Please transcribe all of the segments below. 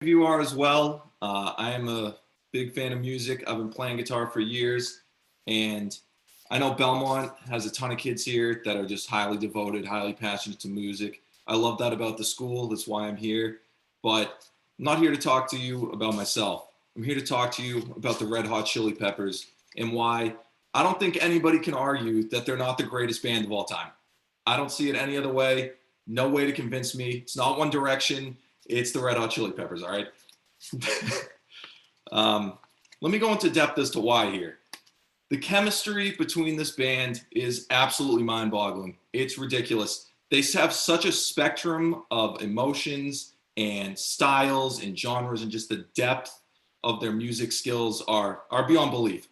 You are as well. I am a big fan of music. I've been playing guitar for years, and I know Belmont has a ton of kids here that are just highly devoted, highly passionate to music. I love that about the school. That's why I'm here. But I'm not here to talk to you about myself. I'm here to talk to you about the Red Hot Chili Peppers and why I don't think anybody can argue that they're not the greatest band of all time. I don't see it any other way. No way to convince me. It's not One Direction. It's the Red Hot Chili Peppers, all right? Let me go into depth as to why here. The chemistry between this band is absolutely mind-boggling. It's ridiculous. They have such a spectrum of emotions and styles and genres, and just the depth of their music skills are beyond belief.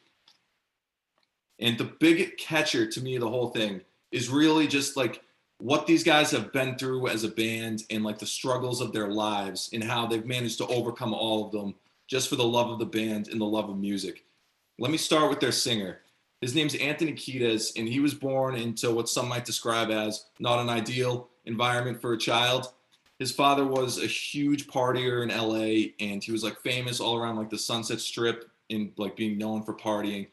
And the big catcher to me of the whole thing is really just like what these guys have been through as a band and like the struggles of their lives and how they've managed to overcome all of them just for the love of the band and the love of music. Let me start with their singer. His name's Anthony Kiedis, and he was born into what some might describe as not an ideal environment for a child. His father was a huge partier in LA, and he was like famous all around like the Sunset Strip and like being known for partying.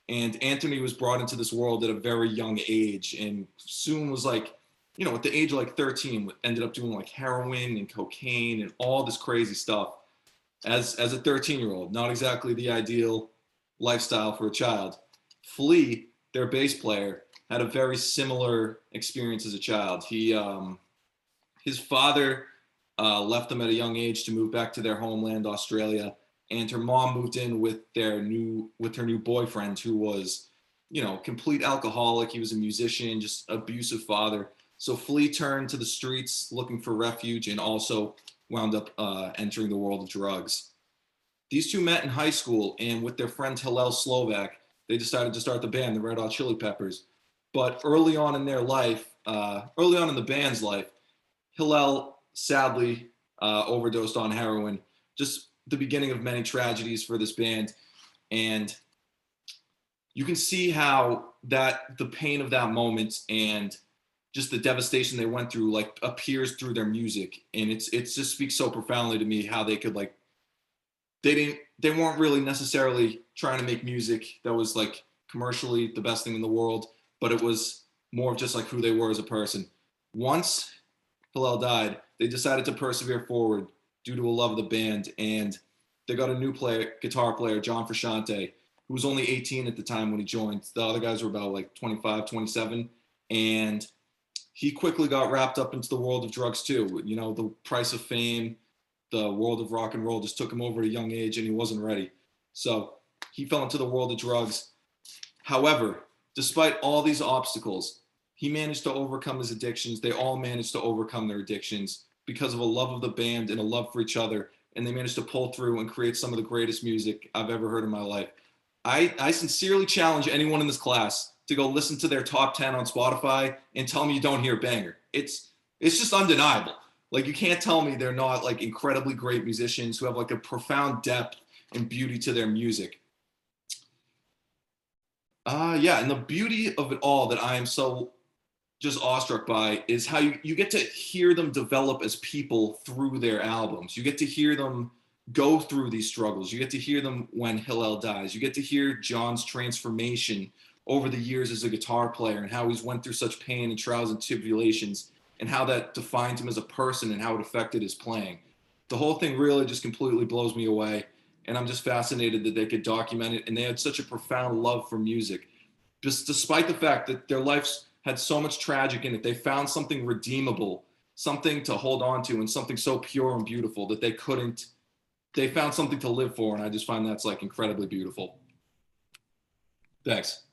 And Anthony was brought into this world at a very young age and soon was like, at the age of like 13, ended up doing like heroin and cocaine and all this crazy stuff as a 13-year-old. Not exactly the ideal lifestyle for a child. Flea, their bass player, had a very similar experience as a child. His father left them at a young age to move back to their homeland, Australia, and her mom moved in with her new boyfriend, who was, complete alcoholic. He was a musician, just abusive father. So Flea turned to the streets looking for refuge and also wound up entering the world of drugs. These two met in high school, and with their friend Hillel Slovak, they decided to start the band, the Red Hot Chili Peppers. But early on in their life, early on in the band's life, Hillel sadly overdosed on heroin. Just the beginning of many tragedies for this band. And you can see how the pain of that moment and just the devastation they went through like appears through their music. And it just speaks so profoundly to me how they could like, they weren't really necessarily trying to make music that was like commercially the best thing in the world, but it was more of just like who they were as a person. Once Hillel died, they decided to persevere forward due to a love of the band, and they got a new guitar player, John Frusciante, who was only 18 at the time when he joined. The other guys were about like 25, 27, and he quickly got wrapped up into the world of drugs too. The price of fame, the world of rock and roll just took him over at a young age, and he wasn't ready. So he fell into the world of drugs. However, despite all these obstacles, he managed to overcome his addictions. They all managed to overcome their addictions because of a love of the band and a love for each other. And they managed to pull through and create some of the greatest music I've ever heard in my life. I sincerely challenge anyone in this class to go listen to their top 10 on Spotify and tell me you don't hear a banger. It's just undeniable. Like, you can't tell me they're not like incredibly great musicians who have like a profound depth and beauty to their music. And the beauty of it all that I am so just awestruck by is how you get to hear them develop as people through their albums. You get to hear them go through these struggles. You get to hear them when Hillel dies. You get to hear John's transformation over the years as a guitar player and how he's went through such pain and trials and tribulations and how that defined him as a person and how it affected his playing. The whole thing really just completely blows me away, and I'm just fascinated that they could document it, and they had such a profound love for music. Just despite the fact that their lives had so much tragic in it, they found something redeemable, something to hold on to, and something so pure and beautiful that they found something to live for, and I just find that's like incredibly beautiful. Thanks.